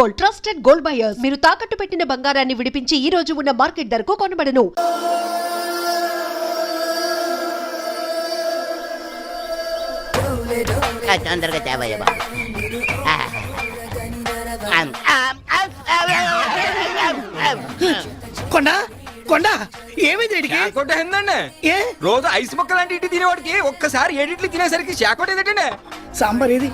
Gold, trusted gold buyers. మీరు తాకట్టు పెట్టిన బంగారాన్ని విడిపించి ఈ రోజు ఉన్న మార్కెట్ ధరకు కొనబడను. తొందరగా తేవయ్య బాబు. కొండ కొండ ఏమైంది షాకోట ఏందండి? ఏ రోజు ఐస్ ముక్క లాంటి ఇటు తినేవాడికి ఒక్కసారి ఏడిట్లు తినేసరికి షాకోట ఏంటంటే సాంబార్ ఏది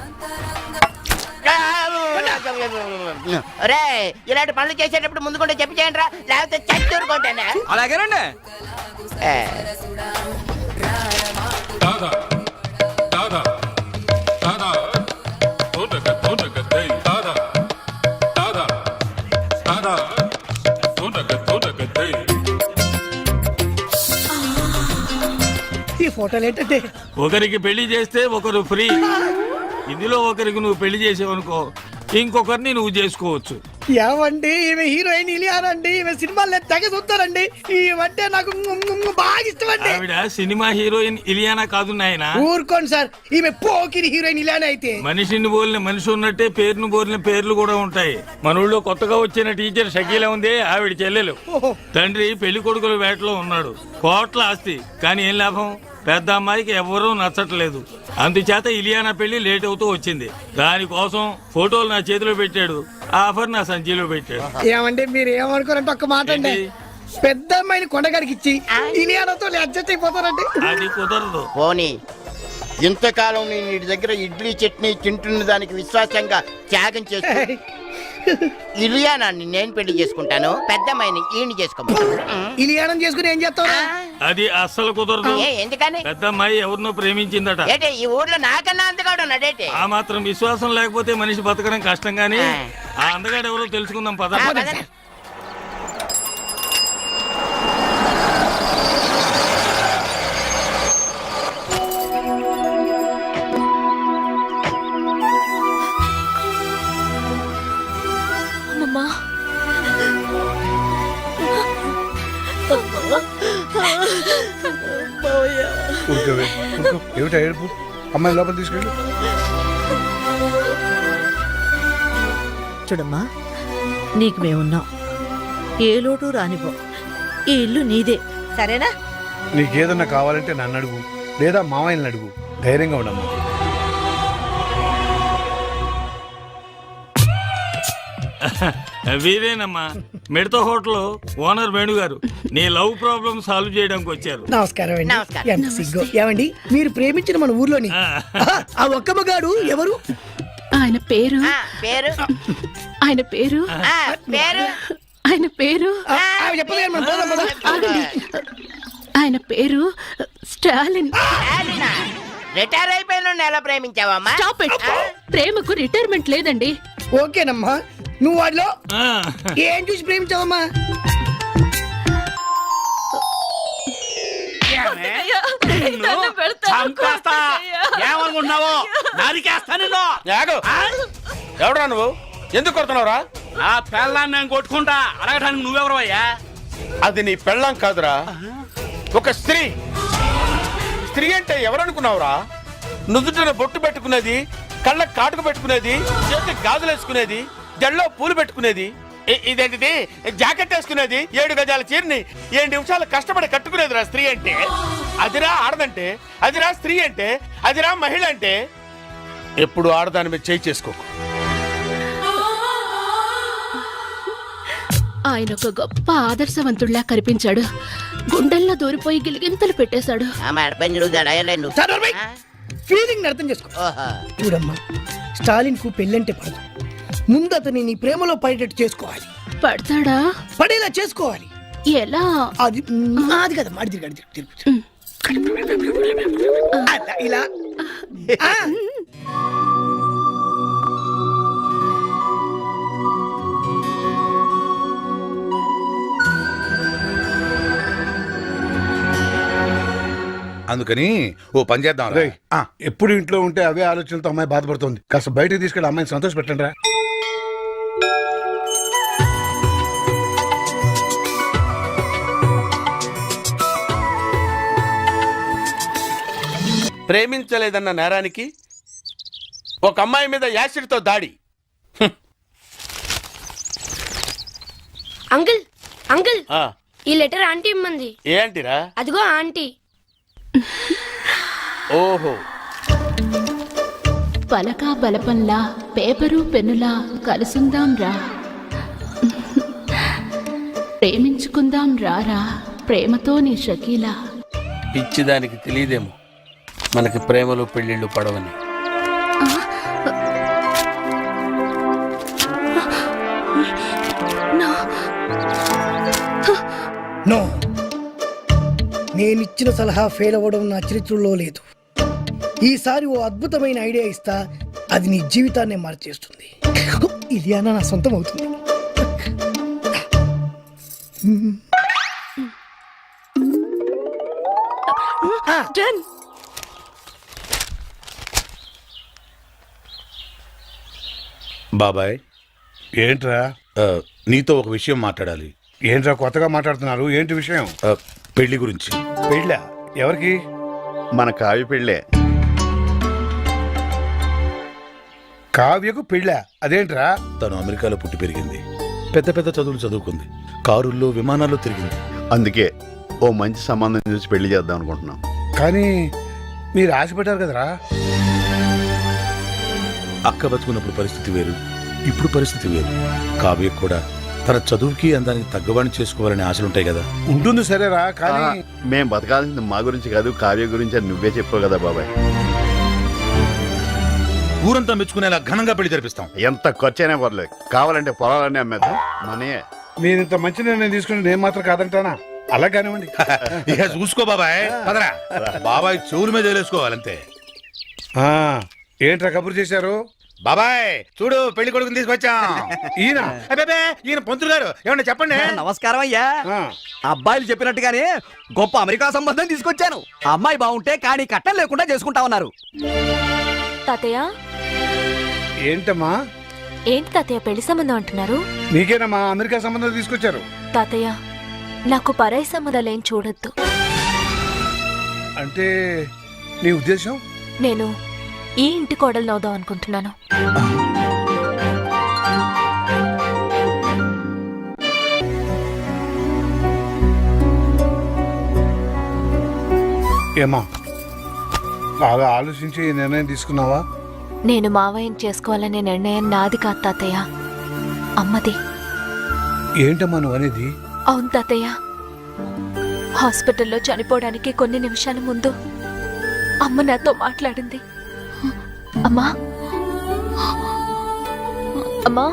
రే ఇలాంటి పనులు చేసేటప్పుడు ముందు కూడా చెప్పి చేయండి రా, లేకపోతే చచ్చూరుకుంటానే. అలాగేనండి. ఈ ఫోటోలు ఏంటంటే ఒకరికి పెళ్లి చేస్తే ఒకరు ఫ్రీ. ఇందులో ఒకరికి నువ్వు పెళ్లి చేసేవనుకో ఇంకొకరిని నువ్వు చేసుకోవచ్చు. ఏమండి ఈమె హీరోయిన్ ఇలియానండి, ఈమె సినిమాలు తెగ చూస్తారండి. ఈమంటే నాకు బాగా ఇష్టం అండి. ఆవిడ సినిమా హీరోయిన్ ఇలియానా కాదు నాయనా. ఊరుకోండి సార్, ఈమె పోకిరి హీరోయిన్ ఇలియానా అయితే. మనిషిని బోలిన మనిషి ఉన్నట్టే పేరును బోలిన పేర్లు కూడా ఉంటాయి. మన ఊళ్ళో కొత్తగా వచ్చిన టీచర్ షకీలా ఉంది, ఆవిడ చెల్లెలు. తండ్రి పెళ్లి కొడుకుల వేటలో ఉన్నాడు, కోట్ల ఆస్తి. కానీ ఏం లాభం, పెద్ద అమ్మాయికి ఎవరూ నచ్చట్లేదు. అందుచేత ఇలియానా పెళ్లి లేట్ అవుతూ వచ్చింది. దానికోసం ఫోటోలు నా చేతిలో పెట్టాడు, ఆఫర్ నా సంచిలో పెట్టాడు. ఏమంటే మీరు ఏమనుకోరంటే ఒక్క మాట అండి, పెద్ద అమ్మాయిని కొండగాడికి ఇచ్చి ఇలియానాతో అడ్జస్ట్ అయిపోతారండి. అది కుదరదు. పోనీ ఇంతకాలం నేను ఇంటి దగ్గర ఇడ్లీ చట్నీ తింటున్న దానికి విశ్వాసంగా త్యాగం చేస్తూ ఇలియానాన్ని నేను పెళ్లి చేసుకుంటాను, పెద్ద అమ్మాయిని ఈయన చేసుకోమంటాను. ఇలియానం చేసుకుని ఏం చేస్తావు? అది అస్సలు కుదరదు. ఎందుకని? పెద్ద అమ్మాయి ఎవరినో ప్రేమించిందట. ఏంటి ఈ ఊర్లో నాకన్నా అంతగాడు ఉన్నాడేంటి? ఆ మాత్రం విశ్వాసం లేకపోతే మనిషి బతకడం కష్టం. గానీ ఆ అందగాడు ఎవరో తెలుసుకుందాం పద. ఏమిటా ఏడుపు? అమ్మాయి లోపల తీసుకెళ్ళి. చూడమ్మా, నీకు మేమున్నాం, ఏ లోటు రానివ్వం. ఈ ఇల్లు నీదే, సరేనా? నీకేదన్నా కావాలంటే నన్ను అడుగు, లేదా మామయ్యని అడుగు. ధైర్యంగా ఉండమ్మా. వీరేనమ్మా, మిడత హోటల్ ఓనర్ వేణుగారు. నీ లవ్ ప్రాబ్లం సాల్వ్ చేయడానికి వచ్చారు. నమస్కారం అండి. ఎంత సిగ్గు. ఏమండి మీరు ప్రేమించిన మన ఊర్లోని ఆ ఒక్క మగాడు ఎవరు? ఆయన పేరు పేరు ఆయన పేరు పేరు ఆయన పేరు ఆయన పేరు స్టాలిన్. రిటైర్ అయిపోయిన ఎలా ప్రేమించావమ్మా? Stop it. ప్రేమకు రిటైర్మెంట్ లేదండి. ఓకేనమ్మా, నువ్వు వాడిలో ఏం చూసి ప్రేమించావమ్మా? ఏమనుకుంటున్నావు? ఎవడరా నువ్వు? ఎందుకు కొడుతున్నావురా? ఆ పెళ్ళాన్ని నేను కొట్టుకుంటా అడగటానికి నువ్వెవరు అయ్యా? అది నీ పెళ్ళాం కాదురా, ఒక స్త్రీ. స్త్రీ అంటే ఎవరనుకున్నావురా? నుదుటిన బొట్టు పెట్టుకునేది, కళ్ళకు కాటుకు పెట్టుకునేది, చేతికి గాజులు వేసుకునేది, జల్లో పూలు పెట్టుకునేది, ఇదేంటిది జాకెట్ వేసుకునేది, 7 గజాల చీరని 7 నిమిషాలు కష్టపడి కట్టుకునేదిరా స్త్రీ అంటే. అదిరా ఆడదంటే, అదిరా స్త్రీ అంటే, అదిరా మహిళ అంటే. ఎప్పుడు ఆడదాని మీద చేయి చేసుకోకు. ఆయన ఒక గొప్ప ఆదర్శవంతుడిలా కనిపించాడు. గుండెల్లో దూరిపోయి గిలిగింతలు పెట్టేశాడు. ఫీలింగ్ అర్థం చేసుకో. చూడమ్మా, స్టాలిన్ కు పెళ్ళంటే పడదు. ముందు అతని నీ ప్రేమలో పడేటట్టు చేసుకోవాలి. పడతాడా? పడేలా చేసుకోవాలి. ఎలా? అది అది కదా మాడి ఇలా అందుకని ఓ పని చేద్దాం. ఎప్పుడు ఇంట్లో ఉంటే అవే ఆలోచనలతో అమ్మాయి బాధపడుతుంది. కాస్త బయటకు తీసుకెళ్ళి అమ్మాయిని సంతోష పెట్టండి రా. ప్రేమించలేదన్న నేరానికి ఒక అమ్మాయి మీద యాసిడ్తో దాడి. అంకుల్ అంకుల్ ఆ, ఈ లెటర్ ఆంటీ ఇమ్మంది. ఏంటిరా? అదిగో ఆంటీ. ఓహో, పలకా బలపంలా పేపరు పెన్నులా కలుసుందాం రా, ప్రేమించుకుందాం రారా ప్రేమతో నీ షకీలా. పిచ్చిదానికి తెలియదేమో మనకి ప్రేమలు పెళ్ళిళ్ళు పడవని. నో, నేనిచ్చిన సలహా ఫెయిల్ అవ్వడం నా చరిత్రలో లేదు. ఈసారి ఓ అద్భుతమైన ఐడియా ఇస్తా, అది నీ జీవితాన్నే మార్చేస్తుంది. ఇలియానా నా సొంతం అవుతుంది. బాబాయ్, ఏంట్రా? నీతో ఒక విషయం మాట్లాడాలి. ఏంట్రా కొత్తగా మాట్లాడుతున్నారు? ఏంటి విషయం? పెళ్లి గురించి. పెళ్ళా? ఎవరికి? మన కావి పెళ్ళే. కావ్యకు పెళ్ళా? అదేంట్రా? తను అమెరికాలో పుట్టి పెరిగింది, పెద్ద పెద్ద చదువులు చదువుకుంది, కారుల్లో విమానాల్లో తిరిగింది. అందుకే ఓ మంచి సంబంధం చూసి పెళ్లి చేద్దాం అనుకుంటున్నాం. కానీ మీరు ఆశపడ్డారు కదరా. అక్క బతుకున్నప్పుడు పరిస్థితి వేరు, ఇప్పుడు పరిస్థితి వేరు. కావ్యకు కూడా తన చదువుకి అందానికి తగ్గవాణి చేసుకోవాలని ఆశలుంటాయి కదా. ఉంటుంది సరేరా, కానీ మేం బతకాల్సింది మా గురించి కాదు, కావ్య గురించి అని నువ్వే చెప్పావు కదా బాబాయ్. ఊరంతా మెచ్చుకునేలా ఘనంగా పెళ్లి జరిపిస్తాం. ఎంత ఖర్చైనా పర్లేదు, కావాలంటే పొలాలన్నీ అమ్మేద్దాం. మనే మీరు ఇంత మంచి నిర్ణయం తీసుకుని నేను మాత్రం కాదంటానా? అలా కానివ్వండి. ఇక చూసుకో బాబాయ్, పదరా. బాబాయ్ చెవుల మీద వేసుకోవాలంతే. ఏంట్రా కబురు చేశారు? బాబాయ్ చూడు, పెళ్లి కొడుకుని తీసుకొచ్చాం. ఈయన అబ్బే, ఈయన పంతులు గారు, ఏమన్నా చెప్పండి. నమస్కారం అయ్యా. ఆ, అబ్బాయిలు చెప్పినట్టుగానే గొప్ప అమెరికా సంబంధం తీసుకొచ్చాను. ఆ అమ్మాయి బాగుంటే కానీ కట్నం లేకుండా చేసుకుంటా ఉన్నారు. తాతయ్య ఏంటమ్మా? ఏంటి తాతయ్య పెళ్లి సంబంధం అంటున్నారు? నీకేనమ్మా అమెరికా సంబంధం తీసుకొచ్చారు. తాతయ్య నాకు పరాయి సంబంధాలేం చూడొద్దు. అంటే నీ ఉద్దేశం? నేను ఈ ఇంటి కోడలు నవ్వుదాం అనుకుంటున్నాను. ఏమా బాగా ఆలోచించి ఈ నిర్ణయం తీసుకున్నావా? నేను మావయ్యని చేసుకోవాలనే నిర్ణయం నాది కాదు తాతయ్య, అమ్మది. ఏంటమ్మా నువ్వు అనేది? అవును తాతయ్య, హాస్పిటల్లో చనిపోవడానికి కొన్ని నిమిషాల ముందు అమ్మ నాతో మాట్లాడింది. అమ్మా అమ్మా,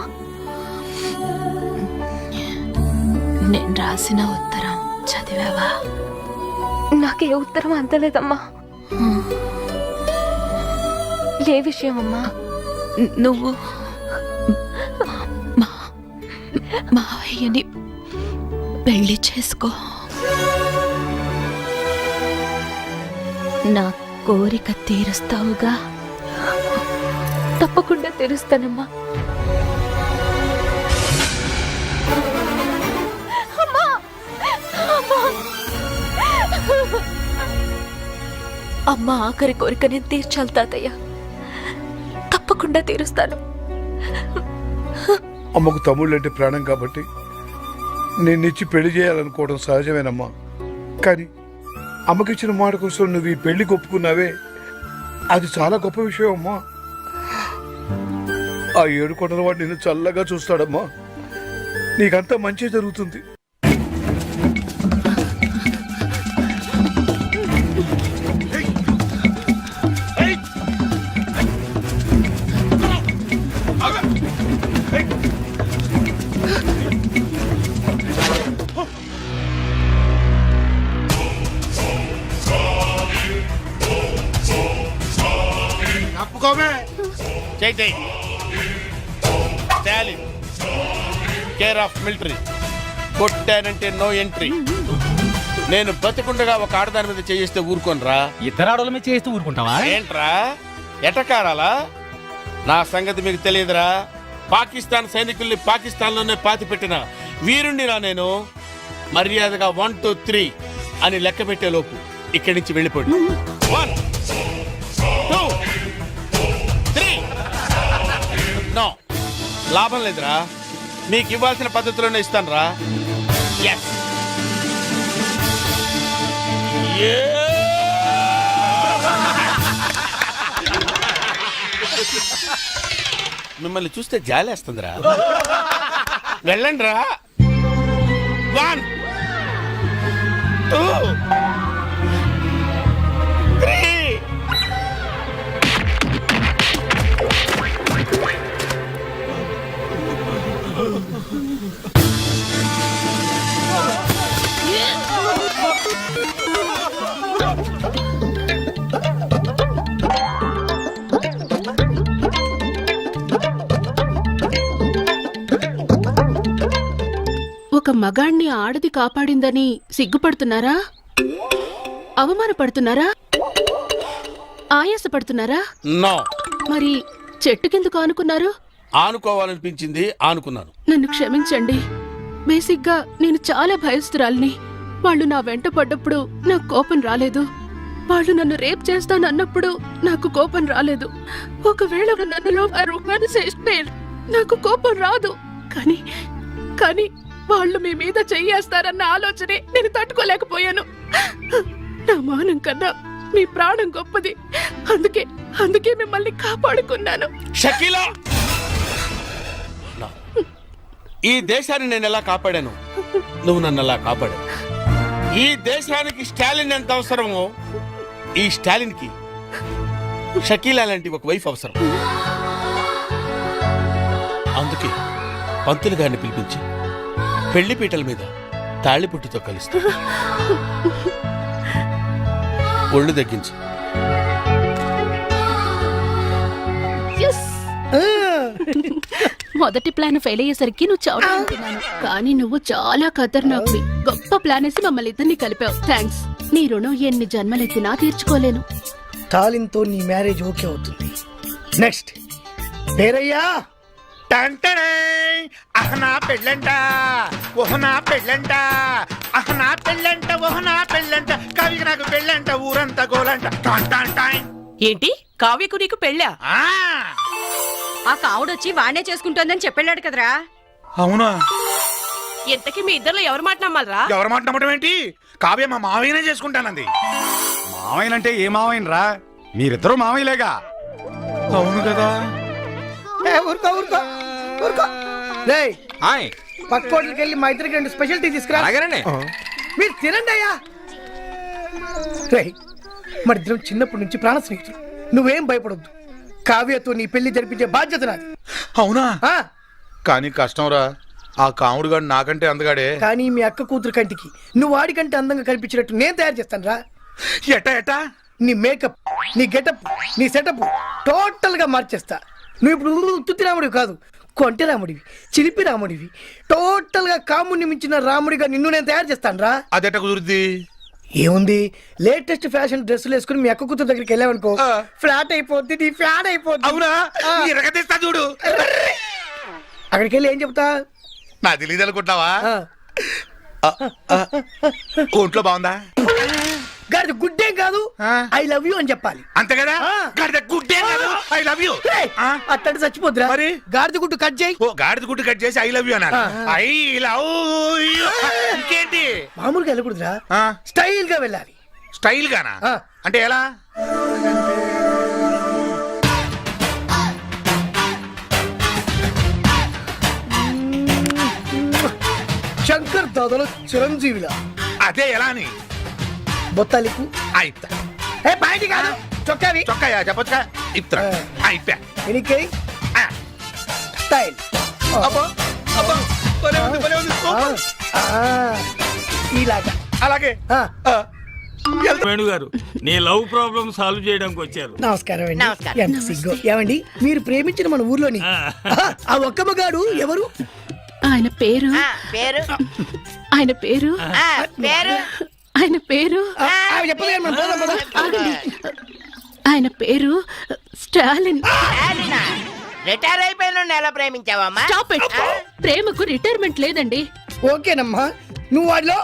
నేను రాసిన ఉత్తరం చదివావా? నాకే ఉత్తరం అందలేదమ్మా. ఏ విషయం అమ్మా? నువ్వు మావయ్యని పెళ్లి చేసుకో. నా కోరిక తీరుస్తావుగా? తప్పకుండా తీరుస్తానమ్మా. అమ్మ ఆఖరి కోరిక నేను తీర్చాలి తాతయ్య, తప్పకుండా తీరుస్తాను. అమ్మకు తమ్ముళ్ళు అంటే ప్రాణం కాబట్టి నిన్నిచ్చి పెళ్లి చేయాలనుకోవడం సహజమేనమ్మా. కానీ అమ్మకిచ్చిన మాట కోసం నువ్వు ఈ పెళ్లి ఒప్పుకున్నావే, అది చాలా గొప్ప విషయం అమ్మా. ఆ 7 కొండల వాడు నిన్ను చల్లగా చూస్తాడమ్మా. నీకంతా మంచి జరుగుతుంది. Care of military. కొట్టానంటే నో ఎంట్రీ. నేను బతికుండగా ఒక ఆడదాని మీద చేయిస్తే ఊరుకోనరా? ఇద్దరు ఆడోళ్ళ మీద చేస్తూ ఊరుకుంటావా? ఏంట్రా ఎటకారాలా? నా సంగతి మీకు తెలియదురా. పాకిస్తాన్ సైనికుల్ని పాకిస్తాన్లోనే పాతి పెట్టిన వీరుణ్ణిరా నేను. మర్యాదగా 1 2 3 అని లెక్క పెట్టే లోపు ఇక్కడి నుంచి వెళ్ళిపోండి. 1 2 3. నో, లాభం లేదురా. మీకు ఇవ్వాల్సిన పద్ధతిలోనే ఇస్తాను రా. ఎస్. మిమ్మల్ని చూస్తే జాలేస్తుందిరా. వెళ్ళండి రా. 1 2 3. ఒక మగాణ్ణి ఆడది కాపాడిందని సిగ్గుపడుతున్నారా? అవమానపడుతున్నారా? ఆయాసపడుతున్నారా? నో. మరి చెట్టుకెందుకు ఆనుకున్నారు? ఆనుకోవాలనిపించింది, ఆనుకున్నాను. నన్ను క్షమించండి. బేసిక్గా నేను చాలా భయస్తురాల్ని. వాళ్ళు నా వెంట పడ్డప్పుడు నాకు కోపం రాలేదు. వాళ్ళు నన్ను రేప్ చేస్తానన్నప్పుడు నాకు కోపం రాలేదు. ఒకవేళ నన్నులో నాకు కోపం రాదు. కానీ వాళ్ళు మీ మీద చెయ్యేస్తారన్న ఆలోచనే నేను తట్టుకోలేకపోయాను. నా మానం కన్నా మీ ప్రాణం గొప్పది. అందుకే మిమ్మల్ని కాపాడుకున్నాను. షకీలా, ఈ దేశాన్ని నేను ఎలా కాపాడాను, నువ్వు నన్ను ఎలా కాపాడావు. ఈ దేశానికి స్టాలిన్ ఎంత అవసరమో, ఈ స్టాలిన్ కి షకీలా లాంటి ఒక వైఫ్ అవసరం. అందుకే పంతులు గారిని పిలిపించి పెళ్లి పీటల మీద తాళిపుట్టుతో కలుస్తా. ఒళ్ళు తగ్గించు. మొదటి ప్లాన్ ఫెయిల్ అయ్యేసరికి నువ్వు చావుతున్నాను, కానీ నువ్వు చాలా ఖతర్నాక్వి. గొప్ప ప్లాన్ వేసి మమ్మల్ని ఇద్దరిని కలిపావు. థ్యాంక్స్. నీ రుణం ఎన్ని జన్మలెత్తినా తీర్చుకోలేను. తాలింతో నీ మ్యారేజ్ ఓకే అవుతుంది. నెక్స్ట్ పేరయ్యా. అహనా పెళ్ళంట, ఓహనా పెళ్ళంట, అహనా పెళ్ళంట, ఓహనా పెళ్ళంట, కవికి నాకు పెళ్ళంట, ఊరంతా గోలంట. ఏంటి కావ్యకు నీకు పెళ్ళా? ఆ కావుడొచ్చి వాణ్ణే చేసుకుంటోందని చెప్పెళ్ళాడు కదరా. అవునా? ఎంతకీ మీ ఇద్దరిలో ఎవరు మాట నమ్మాలరా? ఎవరు మాట నమ్మటం ఏంటి? కావ్య మా మావయ్యనే చేసుకుంటానంది. మావయ్యనంటే ఏ మావయ్యనరా? మీరిద్దరూ మావయ్యలేగా. అవును కదా. ఊరుకో ఊరుకో ఊరుకో. రేయ్, పక్క హోటల్కి వెళ్ళి మా ఇద్దరికి 2 స్పెషల్ టీ తీసుకురా. మీరు తినండి అయ్యా. రేయ్, మరి ఇద్దరం చిన్నప్పటి నుంచి ప్రాణ స్నేహితులు. నువ్వేం భయపడొద్దు. కావ్యతో నీ పెళ్లి జరిపించే బాధ్యత నాది. అవునా? ఆ, కానీ కష్టంరా. ఆ కాముడుగాడు నాకంటే అందగాడే. కానీ మీ అక్క కూతురు కంటికి నువ్వు వాడికంటే అందంగా కనిపించినట్టు నేను తయారు చేస్తాను రా. ఎట్టా? నీ మేకప్, నీ గెటప్, నీ సెటప్ టోటల్ గా మార్చేస్తా. నువ్వు ఇప్పుడు తుత్తి రాముడివి కాదు, కొంటె రాముడివి, చిలిపి రాముడివి. టోటల్ గా కాముడిని మించిన రాముడిగా నిన్ను నేను తయారు చేస్తాను రా. అదెట్ట కుదురుద్ది? ఏముంది, లేటెస్ట్ ఫ్యాషన్ డ్రెస్సులు వేసుకుని మీ అక్క కూతురు దగ్గరికి వెళ్ళావనుకో, ఫ్లాట్ అయిపోద్ది, నీ ఫ్యాన్ అయిపోద్ది. అవునా? ఎరగదీస్తా చూడు. అక్కడికి వెళ్ళి ఏం చెప్తా? నా తెలీదు అనుకుంటావా? ఒంట్లో బాగుందా? గాడిద గుడ్డేం కాదు, ఐ లవ్ యూ అని చెప్పాలి. అంతే కదా? గాడిద గుడ్డే కాదు, ఐ లవ్ యూ. అట్టంటే చచ్చిపోద్దురా. మరి గాడిద గుడ్డు కట్ చేయి. ఓ, గాడిద గుడ్డు కట్ చేసి ఐ లవ్ యూ అన్నారు. I love you. ఇంకేంటి? మామూలుగా వెళ్ళకూడదురా, స్టైల్ గా వెళ్ళాలి. స్టైల్ గానా? అంటే ఎలా? శంకర్ దాదాలో చిరంజీవిలా. అదే ఎలా అని? బొత్తాలికు అయితా. ఏ పాయింట్ కాదు, చొక్కావి. చొక్కాయా చెప్పొచ్చుగా. ఇప్తా అయిపోయా. ఎనికై స్టైల్. ఇలాగా. అలాగే. వేణు గారు, నీ లవ్ ప్రాబ్లం సాల్వ్ చేయడానికి వచ్చారు. నమస్కారం అండి. ఎంత సిగ్గు. ఏమండి, మీరు ప్రేమించిన మన ఊర్లోని ఆ ఒక్క మగాడు ఎవరు? ఆయన పేరు ఆయన పేరు ఆయన పేరు చెప్పదు కానీ మనం పోదాం పద. ఆగండి. ఆయన పేరు స్టాలిన్. రిటైర్ అయిపోయిన ఎలా ప్రేమించావమ్మా? Stop it. ప్రేమకు రిటైర్మెంట్ లేదండి. ఓకేనమ్మా, నువ్వు వాడిలో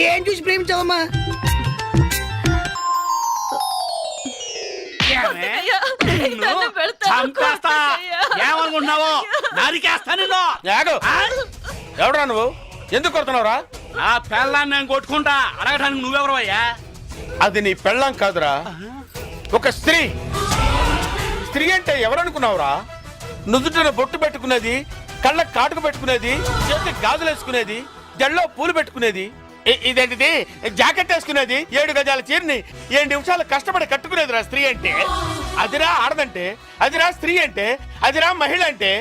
ఏం చూసి ప్రేమించావమ్మా? నన్ను చంపేస్తా ఏమనుకుంటున్నావు నరికేస్తా నిన్ను ఎవడరా నువ్వు ఎందుకు కొడుతున్నావురా ఆ పెళ్ళాన్ని నేను కొట్టుకుంటా అడగడానికి నువ్వెవరవయ్యా అది నీ పెళ్ళాం కాదురా ఒక స్త్రీ స్త్రీ అంటే ఎవరనుకున్నావురా నుదుటిన బొట్టు పెట్టుకునేది కళ్ళ కాటుకు పెట్టుకునేది చేతి గాజులు వేసుకునేది జల్లో పూలు పెట్టుకునేది ఇదేంటిది జాకెట్ వేసుకునేది 7 గజాల చీరని 7 నిమిషాలు కష్టపడి కట్టుకునేదిరా స్త్రీ అంటే అదిరా ఆడదంటే అదిరా స్త్రీ అంటే అదిరా మహిళ అంటే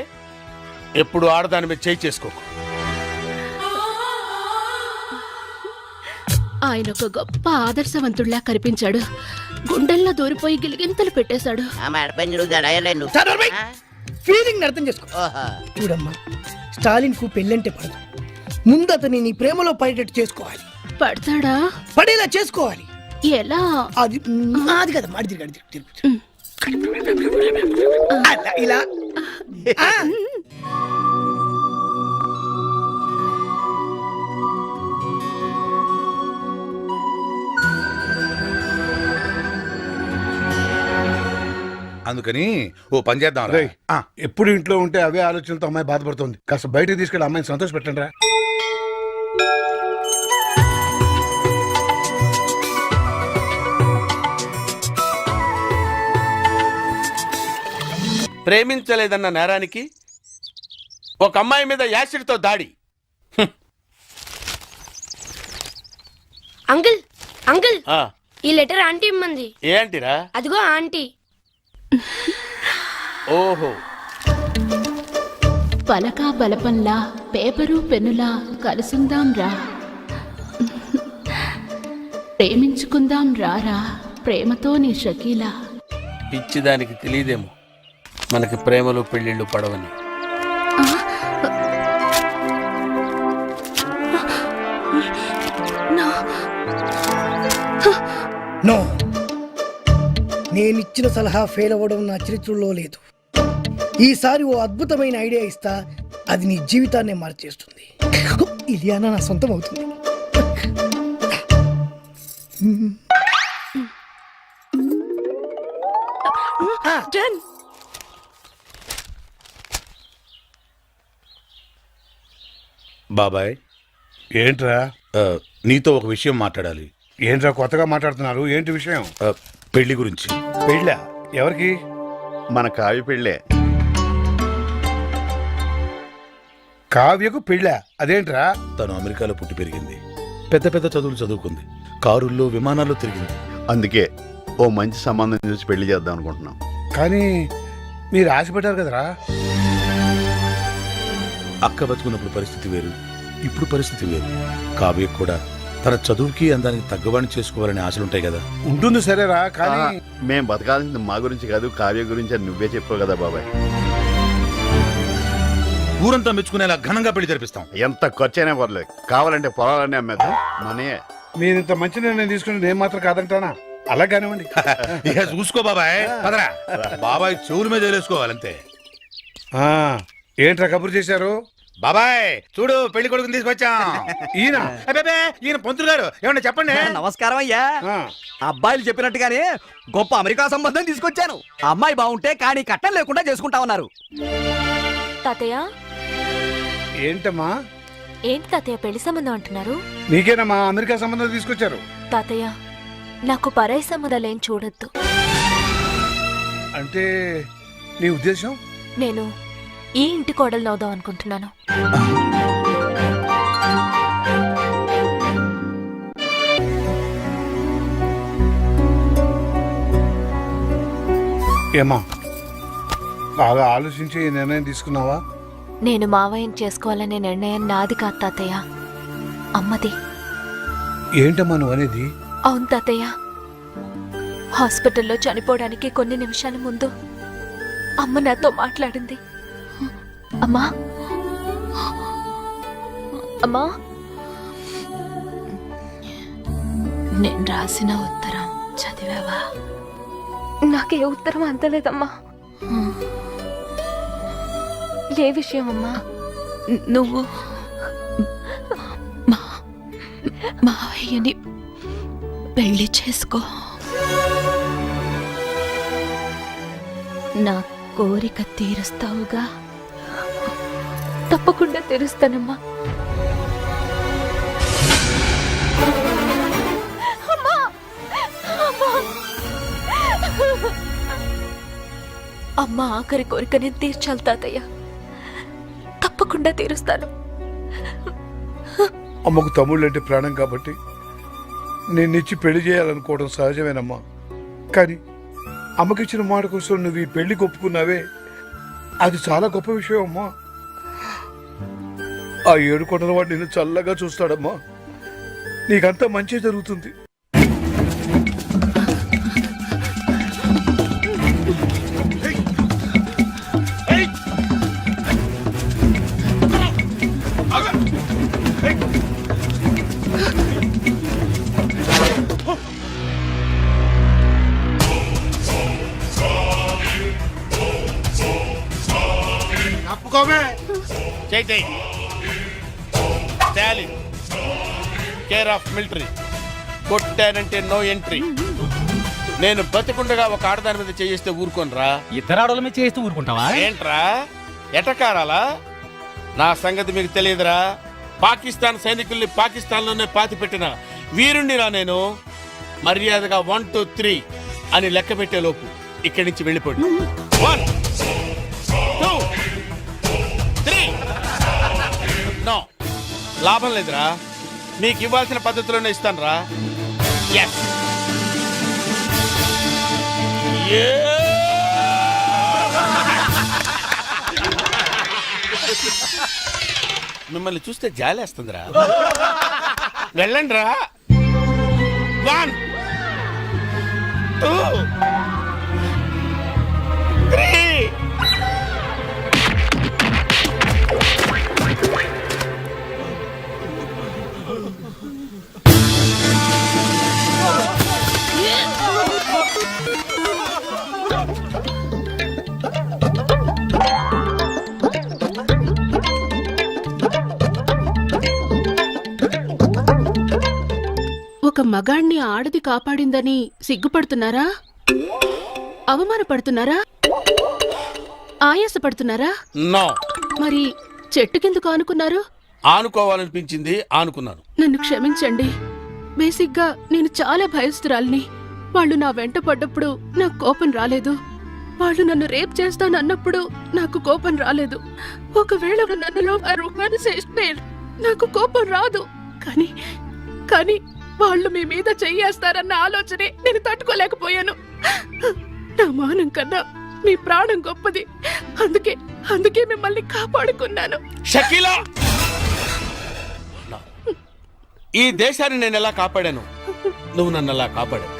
ఎప్పుడు ఆడదాని మీద చేయి చేసుకోకు ఆయన ఒక గొప్ప ఆదర్శవంతుడిలా కనిపించాడు. గుండెల్లో దూరిపోయి గిలిగింతలు పెట్టేశాడు. ఫీలింగ్ అర్థం చేసుకో. చూడమ్మా, స్టాలిన్ కు పెళ్ళంటే పడదు. ముందు అతని నీ ప్రేమలో పడేటట్టు చేసుకోవాలి. పడతాడా? పడేలా చేసుకోవాలి. ఎలా? అది అది కదా మాడి తిరిగి అలా ఇలా అందుకని ఓ పని చేద్దాం రేయ్, ఎప్పుడు ఇంట్లో ఉంటే అవే ఆలోచనలతో అమ్మాయి బాధపడుతుంది. కాస్త బయటకు తీసుకెళ్ళి అమ్మాయిని సంతోష పెట్టండి రా. ప్రేమించలేదన్న నేరానికి ఒక అమ్మాయి మీద యాసిడ్తో దాడి. అంకుల్ అంకుల్ ఆ, ఈ లెటర్ ఆంటీ ఇమ్మంది. ఏంటిరా? అదిగో ఆంటీ. ఓహో, పలకా బలపంలా పేపరు పెన్నులా కలుసుందాం రా, ప్రేమించుకుందాం రారా, ప్రేమతో నీ షకీలా. పిచ్చిదానికి తెలియదేమో మనకి ప్రేమలు పెళ్లిళ్ళు పడవని. నో, నేనిచ్చిన సలహా ఫెయిల్ అవ్వడం నా చరిత్రలో లేదు. ఈసారి ఓ అద్భుతమైన ఐడియా ఇస్తా, అది నీ జీవితాన్నే మార్చేస్తుంది. ఇలియానా నా సొంతం అవుతుంది. బాబాయ్, ఏంట్రా నీతో ఒక విషయం మాట్లాడాలి. ఏంట్రా కొత్తగా మాట్లాడుతున్నారు? ఏంటి విషయం? పెళ్లి గురించి. పెళ్ళా? ఎవరికి? మన కావ్య పెళ్ళే. కావ్యకు పెళ్ళా? అదేంట్రా? తను అమెరికాలో పుట్టి పెరిగింది, పెద్ద పెద్ద చదువులు చదువుకుంది, కారుల్లో విమానాల్లో తిరిగింది. అందుకే ఓ మంచి సంబంధం చూసి పెళ్లి చేద్దాం అనుకుంటున్నాం. కానీ మీరు ఆశపడ్డారు కదరా. అక్క బతుకున్నప్పుడు పరిస్థితి వేరు, ఇప్పుడు పరిస్థితి వేరు. కావ్య కూడా తన చదువుకి అందానికి తగ్గవాడిని చేసుకోవాలనే ఆశలుంటాయి కదా. ఉంటుంది సరేరా, కానీ మేం బతకాల్సింది మా గురించి కాదు, కావ్య గురించి అని నువ్వే చెప్పావు కదా బాబాయ్. ఊరంతా మెచ్చుకునేలా ఘనంగా పెళ్లి జరిపిస్తాం. ఎంత ఖర్చైనా పర్లేదు, కావాలంటే పొలాలన్నీ అమ్మేద్దాం. మనే మీరు ఇంత మంచి నిర్ణయం తీసుకుని నేను మాత్రం కాదంటానా? అలా కానివ్వండి. ఇక చూసుకో బాబాయ్, పదరా. బాబాయ్ చెవుల మీద వేసుకోవాలంతే. ఏంట్రా కబురు చేశారు? బాబాయ్ చూడు, పెళ్లి కొడుకుని తీసుకొచ్చాం. ఈయన ఈయన పంతులు గారు, ఏమన్నా చెప్పండి. నమస్కారం అయ్యా. అబ్బాయిలు చెప్పినట్టుగానే గొప్ప అమెరికా సంబంధం తీసుకొచ్చాను. అమ్మాయి బాగుంటే కానీ కట్టం లేకుండా చేసుకుంటా ఉన్నారు. తాతయ్య, ఏంటమ్మా? ఏంటి తాతయ్య పెళ్లి సంబంధం అంటున్నారు? నీకేనమ్మా అమెరికా సంబంధం తీసుకొచ్చారు. తాతయ్య, నాకు పరాయి సంబంధాలేం చూడొద్దు. అంటే నీ ఉద్దేశం? నేను ఈ ఇంటి కోడలు అవుదాం అనుకుంటున్నాను. ఏమా బాగా ఆలోచించి ఈ నిర్ణయం తీసుకున్నావా? నేను మావయ్యని చేసుకోవాలనే నిర్ణయం నాది కాదు తాతయ్య, అమ్మది. ఏంటమ్మా నువ్వు అనేది? అవును తాతయ్య, హాస్పిటల్లో చనిపోవడానికి కొన్ని నిమిషాల ముందు అమ్మ నాతో మాట్లాడింది. అమ్మా అమ్మా, నేను రాసిన ఉత్తరం చదివావా? నాకే ఉత్తరం అందలేదమ్మా. ఏ విషయం అమ్మా? నువ్వు మావయ్యని పెళ్లి చేసుకో. కోరిక తీరుస్తావుగా? తప్పకుండా తీరుస్తానమ్మా. అమ్మా! అమ్మా! అమ్మ ఆఖరి కోరిక నేను తీర్చాలి తాతయ్య. తప్పకుండా తీరుస్తాను. అమ్మకు తమ్ముళ్ళు అంటే ప్రాణం కాబట్టి నిన్నిచ్చి పెళ్లి చేయాలనుకోవడం సహజమేనమ్మా. కానీ అమ్మకిచ్చిన మాట కోసం నువ్వు ఈ పెళ్లి ఒప్పుకున్నావే, అది చాలా గొప్ప విషయం అమ్మా. ఆ 7 కొండల వాడు నిన్ను చల్లగా చూస్తాడమ్మా. నీకంతా మంచి జరుగుతుంది. చైతే స్టాలిన్ కేర్ ఆఫ్ మిలిటరీ. కొట్టానంటే నో ఎంట్రీ. నేను బతికుండగా ఒక ఆడదాని మీద చేయిస్తే ఊరుకోనరా? ఇద్దరు ఆడోళ్ళ మీద చేస్తూ ఊరుకుంటావా? ఏంట్రా ఎటకారాలా? నా సంగతి మీకు తెలియదురా. పాకిస్తాన్ సైనికుల్ని పాకిస్తాన్లోనే పాతి పెట్టిన వీరుణ్ణిరా నేను. మర్యాదగా 1 2 3 అని లెక్క పెట్టే లోపు ఇక్కడి నుంచి వెళ్ళిపోండి. 1 2 3. నో, లాభం లేదురా. మీకు ఇవ్వాల్సిన పద్ధతిలోనే ఇస్తాను రా. ఎస్. మిమ్మల్ని చూస్తే జాలేస్తుందిరా. వెళ్ళండి రా. 1 2 3. ఒక మగాణ్ణి ఆడది కాపాడిందని సిగ్గుపడుతున్నారా? అవమానపడుతున్నారా? ఆయాసపడుతున్నారా? నో. మరి చెట్టు కిందకు ఆనుకున్నారు? ఆనుకోవాలనిపించింది, ఆనుకున్నాను. నన్ను క్షమించండి. బేసిక్గా నేను చాలా భయస్తురాల్ని. వాళ్ళు నా వెంట పడ్డప్పుడు నాకు కోపం రాలేదు. వాళ్ళు నన్ను రేప్ చేస్తానన్నప్పుడు నాకు కోపం రాలేదు. ఒకవేళ నన్నులో నాకు కోపం రాదు. కానీ వాళ్ళు మీ మీద చెయ్యేస్తారన్న ఆలోచనే నేను తట్టుకోలేకపోయాను. నా మానం కన్నా మీ ప్రాణం గొప్పది. అందుకే మిమ్మల్ని కాపాడుకున్నాను. షకీలా, ఈ దేశాన్ని నేను ఎలా కాపాడాను, నువ్వు నన్ను ఎలా కాపాడావు.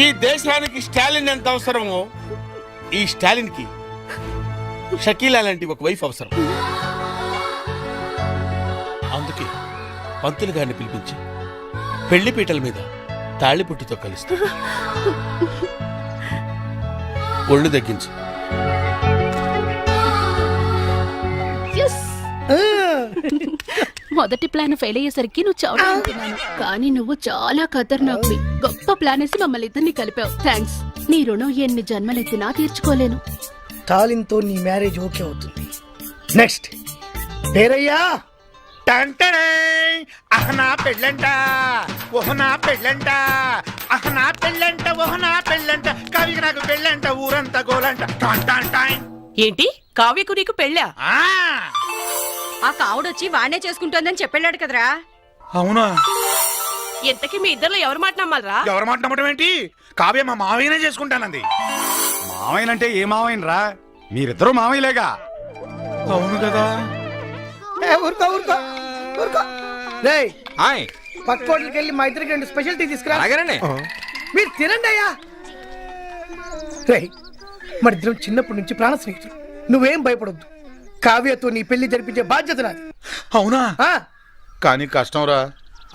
ఈ దేశానికి స్టాలిన్ ఎంత అవసరమో, ఈ స్టాలిన్ కి షకీలా లాంటి ఒక వైఫ్ అవసరం. అందుకే పంతులు గారిని పిలిపించి పెళ్లి పీటల మీద తాళిపుట్టుతో కలుస్తా. ఒళ్ళు తగ్గించు. మొదటి ప్లాన్ ఫెయిల్ అయ్యేసరికి నువ్వు చావుతున్నాను. కానీ నువ్వు చాలా ఖతర్నాక్వి. గొప్ప ప్లాన్ వేసి మమ్మల్ని ఇద్దరిని కలిపావు. థ్యాంక్స్. నీ రుణం ఎన్ని జన్మలెత్తినా తీర్చుకోలేను. తాలింతో నీ మ్యారేజ్ ఓకే అవుతుంది. నెక్స్ట్ పేరయ్యా. అహనా పెళ్ళంట, ఓహనా పెళ్ళంట, అహనా పెళ్ళంట, ఓహనా పెళ్ళంట, కవికి నాకు పెళ్ళంట, ఊరంతా గోలంట. ఏంటి కావ్యకు నీకు పెళ్ళా? ఆ కావుడొచ్చి వాణ్ణే చేసుకుంటోందని చెప్పాడు కదరా. అవునా? ఎంతకి మీ ఇద్దరు ఎవరు మాట నమ్మాలరా? ఎవరి మాట నమ్మటం ఏంటి? కావ్య మా మావయ్యనే చేసుకుంటానంది. మావయ్యనంటే ఏ మావయ్యనరా? మీరిద్దరూ మావయ్యలేగా. అవును కదా. ఊరుకో ఊరుకో ఊరుకో. రేయ్, పక్క హోటల్కి వెళ్ళి మా ఇద్దరికి 2 స్పెషల్ టీ తీసుకురా. మీరు తినండి అయ్యా. రేయ్, మన ఇద్దరం చిన్నప్పటి నుంచి ప్రాణ స్నేహితులు. నువ్వేం భయపడొద్దు. కావ్యతో నీ పెళ్లి జరిపించే బాధ్యత నాది. అవునా? కానీ కష్టంరా.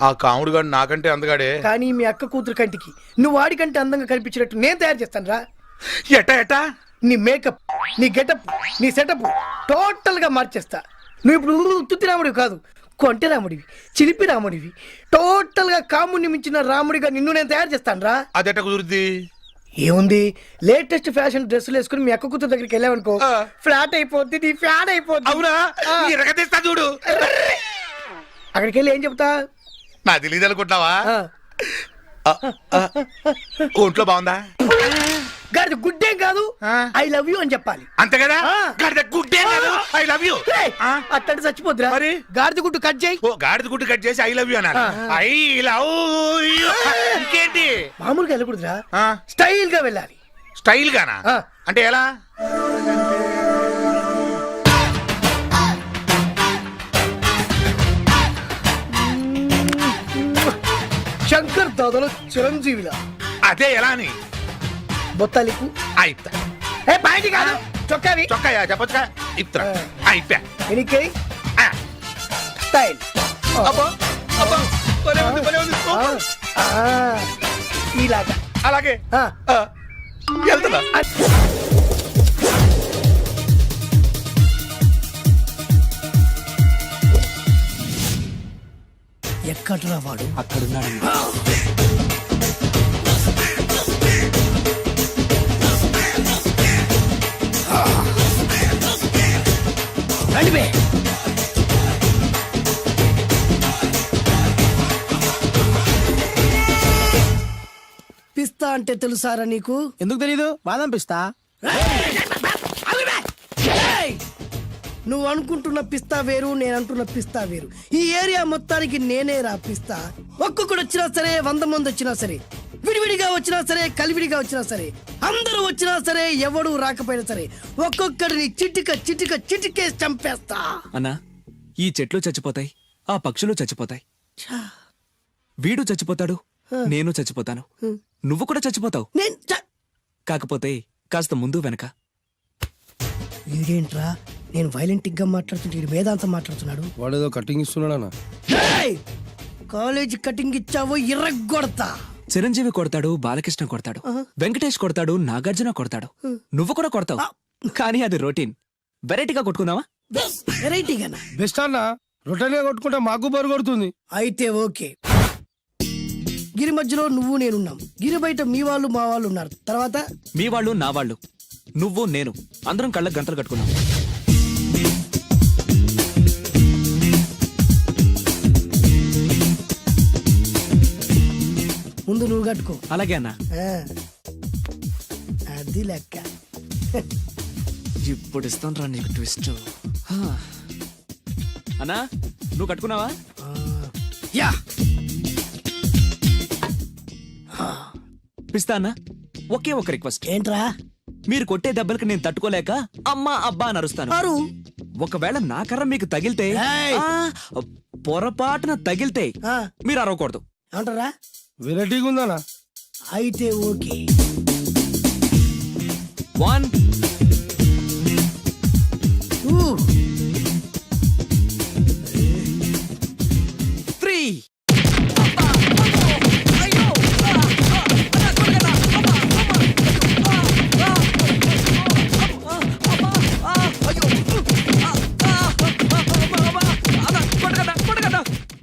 ఆ కాముడు గాడు నాకంటే అందగాడే. కానీ మీ అక్క కూతురు కంటికి నువ్వు వాడికంటే అందంగా కనిపించినట్టు నేను తయారు చేస్తాను రా. ఎట్టా? నీ మేకప్, నీ గెటప్, నీ సెటప్ టోటల్ గా మార్చేస్తా. నువ్వు ఇప్పుడు తుత్తి రాముడివి కాదు, కొంటె రాముడివి, చిలిపి రాముడివి. టోటల్ గా కాముడిని మించిన రాముడిగా నిన్ను నేను తయారు చేస్తాను రా. అదెట కుదురుద్ది? ఏముంది, లేటెస్ట్ ఫ్యాషన్ డ్రెస్సులు వేసుకుని మీ అక్క కూతురు దగ్గరికి వెళ్ళావనుకో, ఫ్లాట్ అయిపోద్ది, నీ ఫ్యాన్ అయిపోద్ది. అవునా? ఇరగదీస్తా చూడు. అక్కడికి వెళ్ళి ఏం చెప్తా? నా తెలియదు అనుకుంటున్నావా? ఒంట్లో బాగుందా? గాడిద గుడ్డేం కాదు, ఐ లవ్ యూ అని చెప్పాలి. అంతే కదా? గాడిద గుడ్డే కాదు, ఐ లవ్ యూ. అట్టంటే చచ్చిపోద్దిరా. మరి గాడిద గుడ్డు కట్ చేయి. ఓ గాడిద గుడ్డు కట్ చేసి ఐ లవ్ యూ అన్నారు. I love you. ఇంకేంటి? మామూలుగా వెళ్ళకూడదురా, స్టైల్ గా వెళ్ళాలి. స్టైల్ గానా? అంటే ఎలా? శంకర్ దాదాలో చిరంజీవిలా. అదే ఎలా అని? బొత్తాలికు అయితా. ఏ బయటి కాదు, చొక్కావి. చొక్కాయా చెప్పొచ్చుగా? ఇప్తా. అయిపోయా. ఎనికై స్టైల్. అబ్బో అబ్బో, భలే ఉంది, భలే ఉంది. ఇలాగా. అలాగే వెళ్తున్నా. ఎక్కడ్రా వాడు? అక్కడున్నాడు. రండివే. పిస్తా అంటే తెలుసారా నీకు? ఎందుకు తెలీదు? బాదం పిస్తా. నువ్వు అనుకుంటున్న పిస్తా వేరు, నేను అంటున్న పిస్తా వేరు. ఈ ఏరియా మొత్తానికి నేనే రా పిస్తా. ఒక్కొక్కడు వచ్చినా సరే, 100 మంది వచ్చినా సరే, విడివిడిగా వచ్చినా సరే, కలివిడిగా వచ్చినా సరే, అందరూ వచ్చినా సరే, ఎవడు రాకపోయినా సరే, ఒక్కొక్కడిని చిటికేసి చంపేస్తా. అన్నా, ఈ చెట్లు చచ్చిపోతాయి, ఆ పక్షులు చచ్చిపోతాయి, వీడు చచ్చిపోతాడు, నేను చచ్చిపోతాను, నువ్వు కూడా చచ్చిపోతావు. కాకపోతే కాస్త ముందు వెనక. వీడేంట్రా, నేను వైలెంటిక్ గా మాట్లాడుతుంటే వీడు వేదాంతం మాట్లాడుతున్నాడు. వాడేదో కటింగ్ ఇస్తున్నాడా? కాలేజీ కటింగ్ ఇచ్చావో ఇర్రగొడతా. చిరంజీవి కొడతాడు, బాలకృష్ణ కొడతాడు, వెంకటేష్ కొడతాడు, నాగార్జున కొడతాడు, నువ్వు కూడా కొడతావు. కానీ అది రొటీన్. వెరైటీగా కొట్టుకుందామా? వెరైటీగానా? బెస్ట్ అన్న. రొటీన్ గా కొట్టుకుంటే మాకు బోరు కొడుతుంది. అయితే ఓకే. గిరి మధ్యలో నువ్వు నేనున్నాం, గిరి బయట మీ వాళ్ళు మా వాళ్ళు ఉన్నారు. తర్వాత మీ వాళ్ళు నా వాళ్ళు, నువ్వు నేను, అందరం కళ్ళకు గంటలు కట్టుకున్నాం. ముందు నువ్వు కట్టుకో. అలాగే అన్నా. అది లెక్క. ఇప్పుడు ఇస్తాను రా నీకు ట్విస్ట్. అన్నా, నువ్వు కట్టుకున్నావా? యా. పిస్తా అన్నా, ఒకే ఒక రిక్వెస్ట్. ఏంట్రా? మీరు కొట్టే దెబ్బలకి నేను తట్టుకోలేక అమ్మా అబ్బా అని అరుస్తాను. ఒకవేళ నా కర్ర మీకు తగిలితే, పొరపాటున తగిలితే మీరు అరవకూడదు. ఏమంటారా? వెరైటీగా ఉందనా? అయితే ఓకే. 1 3.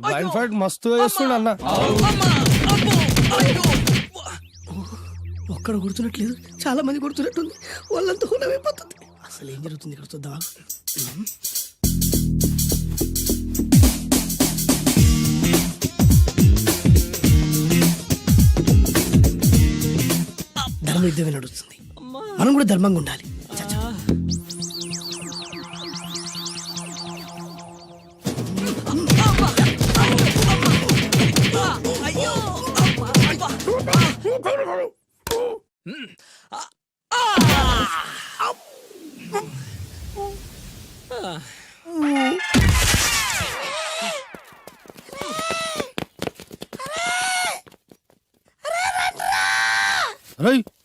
బ్లైండ్ ఫైట్ మస్తు వేస్తుండ అన్న. ఒక్కడ గుర్తున్నట్లేదు, చాలా మంది గుర్తున్నట్టుంది. వాళ్ళంతా హులమైపోతుంది. అసలు ఏం జరుగుతుంది ఇక్కడ చూద్దామా? ధర్మ యుద్ధమే నడుస్తుంది, మనం కూడా ధర్మంగా ఉండాలి.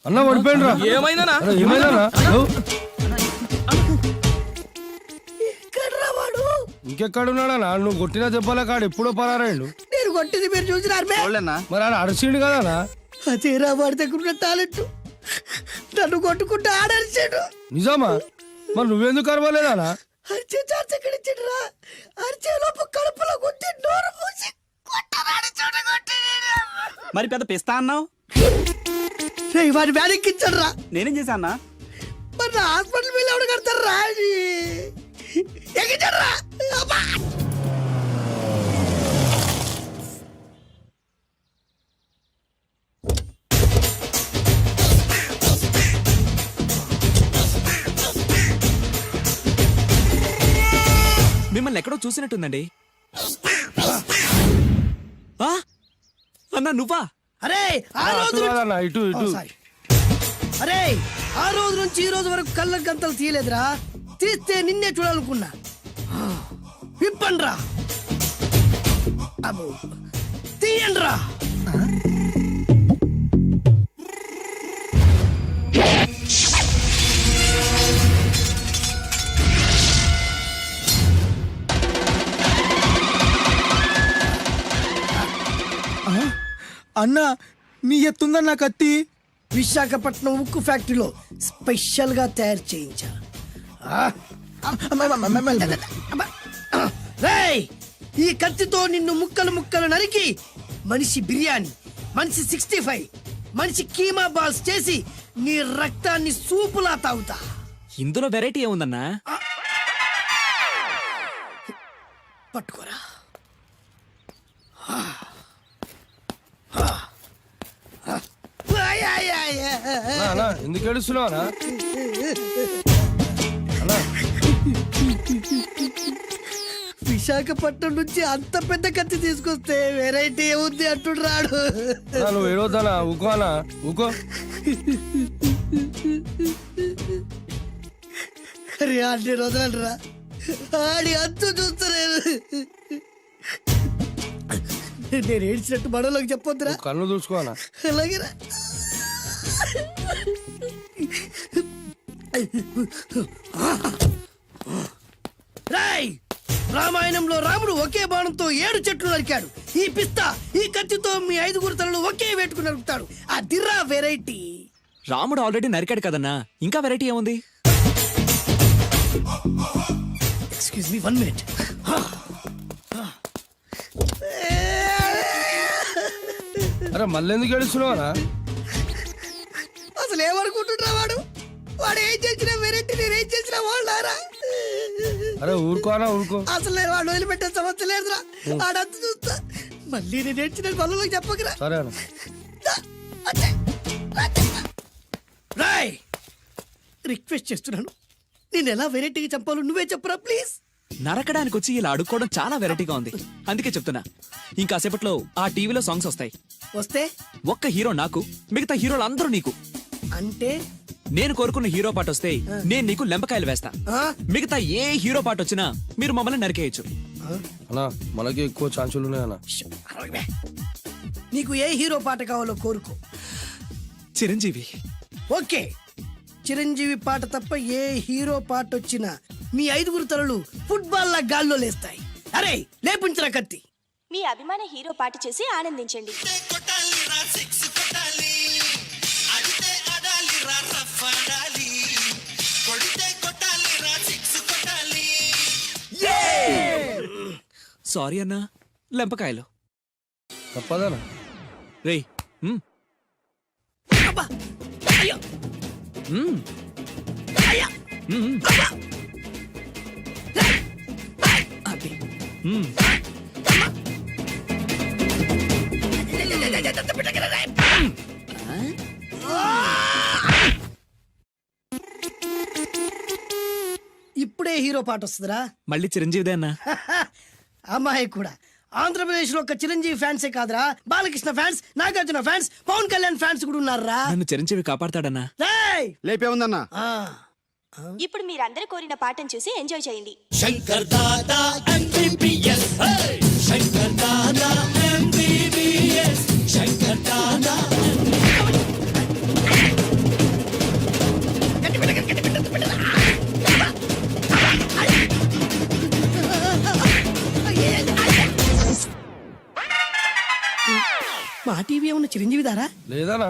అన్న పడిపోయినరా? ఏమైందనా? ఏమైందనా? ఇంకెక్కడున్నాడా? నువ్వు కొట్టిన దెబ్బల కాడు ఎప్పుడో పరారాయండు. నేను కొట్టింది మీరు చూసినారు. మరి ఆడ అరిసిండు కదా? అదేరా వాడి దగ్గర ఉన్న టాలెంట్. నన్ను కొట్టుకుంటూ ఆడరిచాడు. నిజమా? మరి నువ్వెందుకు అరవలేదా? అరిచే ఛాన్స్ ఎక్కడిచ్చాడురా? అరిచే లోపు కడుపులో గుద్ది నోరు మూసి కొట్టరాడు చూడగొట్టి. మరి పెద్ద పిస్తా అన్నావు. రేయ్ వాడి వ్యాన్ ఎక్కించాడు రా. నేనేం చేశా అన్న? మరి హాస్పిటల్ బిల్ ఎవడు కడతారు రా? ఎక్కించాడు రా. అబ్బా! మిమ్మల్ని ఎక్కడో చూసినట్టుందండి. ఆ? అన్నా నువ్వా? అరే ఆ రోజు ఇటు ఓ, సారీ. అరే ఆ రోజు నుంచి ఈ రోజు వరకు కళ్ళ గంతలు తీయలేదురా. తీస్తే నిన్నే చూడాలనుకున్నా. విప్పండ్రా. అబ్బో తీయండ్రా. అన్నా నీ ఎత్తుందన్న కత్తి. విశాఖపట్నం ఉక్కు ఫ్యాక్టరీలో స్పెషల్ గా తయారు చేయించా. రేయ్ ఈ కత్తితో నిన్ను ముక్కలు ముక్కలు నరికి మనిషి బిర్యానీ, మనిషి 65, మనిషి కీమా బాల్స్ చేసి నీ రక్తాన్ని సూపులా తాగుతా. ఇందులో వెరైటీ ఏముందన్నా? పట్టుకోరా. ఎందుకు ఏడుస్తున్నావునా? విశాఖపట్నం నుంచి అంత పెద్ద కత్తి తీసుకొస్తే వెరైటీ ఏముంది అంటుడు రాడు. నువ్వు ఏడవద్దానా? ఊకోనా? ఊకో. అరే అన్ని రోజులరా ఆడి అంతు చూస్తలేదు. నేను ఏడ్చినట్టు మనలోకి చెప్పొద్దురా. కన్ను చూసుకోనా? అలాగేరా. రాయ్ రామాయణంలో రాముడు ఒకే బాణంతో 7 చెట్లు నరికాడు. ఈ పిస్తా ఈ కత్తితో మీ 5 తలలు ఒకే వేటుకు నరుకుతాడు. ఆ దిర్రా వెరైటీ. రాముడు ఆల్రెడీ నరికాడు కదన్నా, ఇంకా వెరైటీ ఏముంది? Excuse me 1 minute. అరే మళ్ళీ ఎందుకు ఏడుస్తున్నావునా? అసలు ఏమనుకుంటుంటా వాడు? వాడు ఏం చేసిన వెరైటీ నేనేం చేసిన వాళ్ళారా? అరే ఊరుకోనా? ఊరుకో. అసలు నేను వాడు వదిలిపెట్టే సమస్య లేదురా. ఆడంత చూస్తా. మళ్ళీ నేను ఏడ్చిన పనులకు చెప్పకరా. సరే రాయ్ రిక్వెస్ట్ చేస్తున్నాను, నేను ఎలా వెరైటీగా చంపాలో నువ్వే చెప్పురా ప్లీజ్. నరకడానికి వచ్చి ఇలా అడుక్కోవడం చాలా వెరైటీగా ఉంది. అందుకే చెప్తున్నా, ఇంకాసేపట్లో ఆ టీవీలో సాంగ్స్ వస్తాయి. వస్తే ఒక్క హీరో నాకు, మిగతా హీరోలు అందరూ నీకు. అంటే నేను కోరుకున్న హీరో పాట వస్తే నేను నీకు లెంపకాయలు వేస్తా. మిగతా ఏ హీరో పాట వచ్చినా మీరు మమ్మల్ని నరికేయచ్చు. అన్నా మనకి ఎక్కువ ఛాన్సులు ఉన్నాయన్నా. నీకు ఏ హీరో పాట కావాలో కోరుకో. చిరంజీవి. ఓకే, చిరంజీవి పాట తప్ప ఏ హీరో పాట వచ్చినా మీ 5 తలలు ఫుట్బాల్ లా గాల్లో లేస్తాయి. అరే లేపించరా కత్తి. మీ అభిమాన హీరో పాట చేసి ఆనందించండి. సారీ అన్నా, లెంపకాయలు. తప్పదనా? రేయ్ అబ్బా! అయ్యో! అయ్యా! అది ఇప్పుడే హీరో పాట వస్తుందిరా. మళ్ళీ చిరంజీవిదే అన్నా. అమ్మాయి కూడా ఆంధ్రప్రదేశ్ లో ఒక చిరంజీవి ఫ్యాన్సే కాదురా, Balakrishna fans, Nagarjuna fans, Pawan Kalyan fans కూడా ఉన్నారా. నన్ను చిరంజీవి కాపాడతాడన్నా. లేపే ఉందన్నా. ఇప్పుడు మీరందరూ కోరిన పాటను చూసి ఎంజాయ్ చేయండి. Shankar Dada MBBS, Shankar Dada MBBS, Shankar Dada. మా టీవీ ఏమన్నా చిరంజీవి దారా? లేదనా?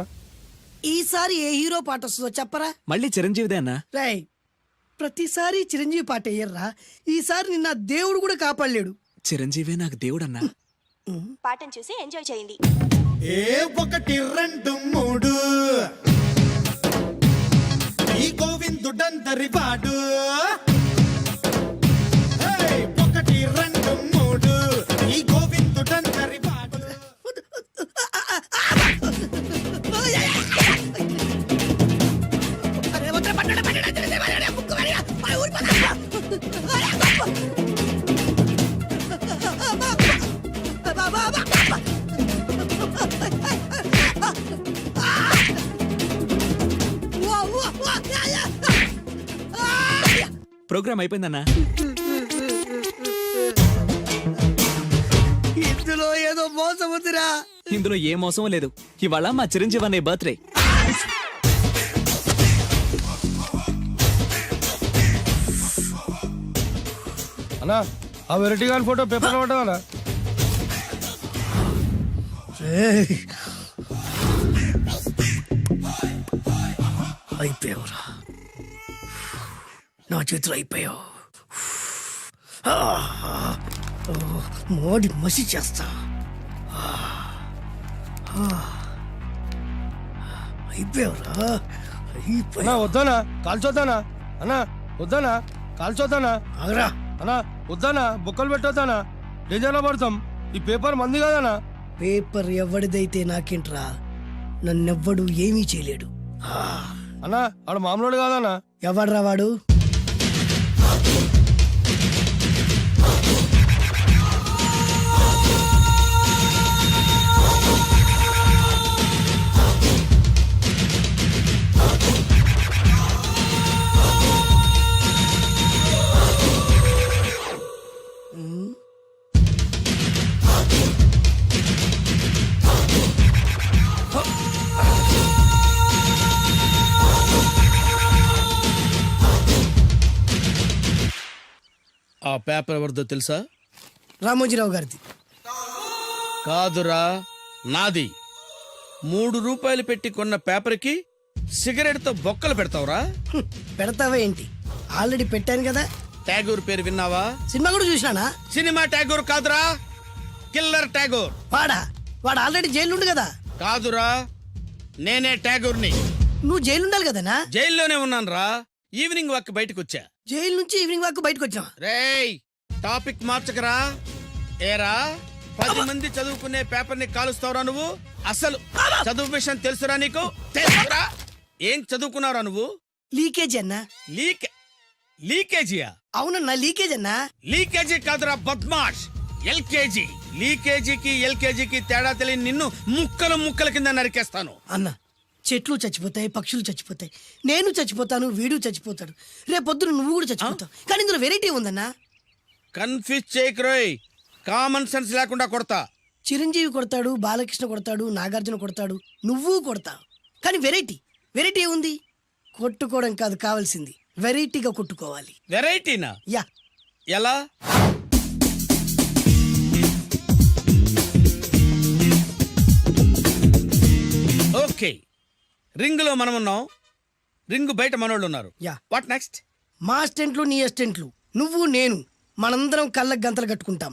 ఈసారి ఏ హీరో పాట వస్తుందో చెప్పరా. మళ్ళీ చిరంజీవిదే అన్నా. రై ప్రతిసారి చిరంజీవి పాట వేయర్రా. ఈసారి నిన్న దేవుడు కూడా కాపాడలేడు. చిరంజీవే నాకు దేవుడన్నా. పాటను చూసి ఎంజాయ్ చేయండి. 1 2 3 గోవిందుడందరి వాడు 1 2 3 ఈ గోవిందుడందరి వాడు. ప్రోగ్రామ్ అయిపోయిందన్నా. ఇందులో ఏదో మోసం ఉందిరా. ఇందులో ఏ మోసం లేదు. ఇవాళ మా చిరంజీవి అనే బర్త్డే. అన్నా ఆ వెరైటీ గారి ఫోటో పేపర్ పడ్డా అయిపోయావురా, నా చేతులు అయిపోయావు. మోడి మసి చేస్తా. అయిపోయావురా, అయిపోయా. వద్దానా కాల్చొద్దానా అన్నా, వద్దానా కాల్చొద్దానా ఆగరా అన్నా, వద్దానా బొక్కలు పెట్టొద్దానా, డేంజర్లో పడతాం. ఈ పేపర్ మంది కాదనా. పేపర్ ఎవడిదైతే నాకేంట్రా, నన్నెవ్వడు ఏమీ చేయలేడు. అన్నా వాడు మామూలు కాదన్నా. ఎవడ్రా వాడు? ఆ పేపర్ ఎవరిదో తెలుసా? రామోజీరావు గారిది. కాదురా, నాది. 3 రూపాయలు పెట్టి కొన్న పేపర్కి సిగరెట్తో బొక్కలు పెడతావురా? పెడతావా ఏంటి? ఆల్రెడీ పెట్టాను కదా. ట్యాగూర్ పేరు విన్నావా? సినిమా కూడా చూసినానా? సినిమా ట్యాగూర్ కాదురా, కిల్లర్ ట్యాగూర్. వాడు ఆల్రెడీ జైలు కదా. కాదురా, నేనే ట్యాగూర్ని. నువ్వు జైలు ఉండాలి కదనా? జైల్లోనే ఉన్నాను రా. ఈవినింగ్ వాక్ బయటకు వచ్చా. జైలు నుంచి ఈవినింగ్ వాక్ బయటకు వచ్చా. రేయ్, టాపిక్ మార్చకరా. ఏరా, 10 మంది చదువుకునే పేపర్ ని కాలుస్తావురా నువ్వు? అసలు చదువు విషయం తెలుసురా నీకు? తెలుసురా? ఏం చదువుకున్నావురా నువ్వు? లీకేజీ అన్నా. లీకేజీయా? అవునన్నా, లీకేజ్ అన్నా. లీకేజీ కాదురా బద్మాష్, ఎల్కేజీ. లీకేజీకి ఎల్కేజీకి తేడా తెలియని నిన్ను ముక్కలు ముక్కల కింద నరికేస్తాను. అన్నా, చెట్లు చచ్చిపోతాయి, పక్షులు చచ్చిపోతాయి, నేను చచ్చిపోతాను, వీడు చచ్చిపోతాడు, రేపొద్దున నువ్వు కూడా చచ్చిపోతావు. కానీ ఇందులో వెరైటీ ఉందన్నా. కన్ఫ్యూజ్ చేయకురోయ్, కామన్ సెన్స్ లేకుండా కొడతా. చిరంజీవి కొడతాడు, బాలకృష్ణ కొడతాడు, నాగార్జున కొడతాడు, నువ్వు కొడతావు. కానీ వెరైటీ ఉంది. కొట్టుకోవడం కాదు కావాల్సింది, వెరైటీగా కొట్టుకోవాలి. వెరైటీనా? యా. ఎలా? ఓకే, రింగ్ లో మనం ఉన్నాం, రింగ్ బయట మనోళ్ళు ఉన్నారు. యా. What next? మా అసిస్టెంట్లు, నీ అసిస్టెంట్లు, నువ్వు నేను, మనందరం కళ్ళకు గంతలు కట్టుకుంటాం.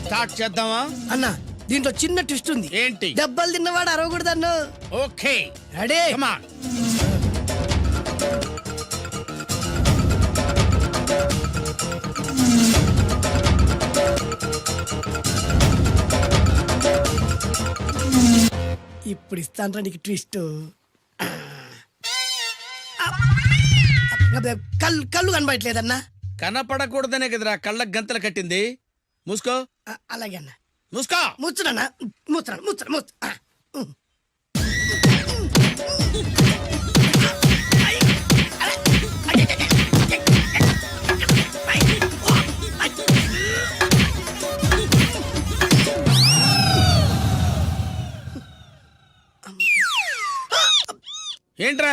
స్టార్ట్ చేద్దామా? అన్నా, దీంట్లో చిన్న ట్విస్ట్ ఉంది. ఏంటి? దెబ్బలు తిన్నవాడు అరవకూడదన్ను. Okay, ready? Come on. ఇప్పుడు ఇస్తాను నీకు ట్విస్ట్. కళ్ళు కనబడట్లేదన్నా. కనపడకూడదనే కదరా కళ్ళకు గంతలు కట్టింది. మూసుకో. అలాగే అన్న. మూసుకో. ముచ్చుడన్నా, ముచ్చరా. ఏంట్రా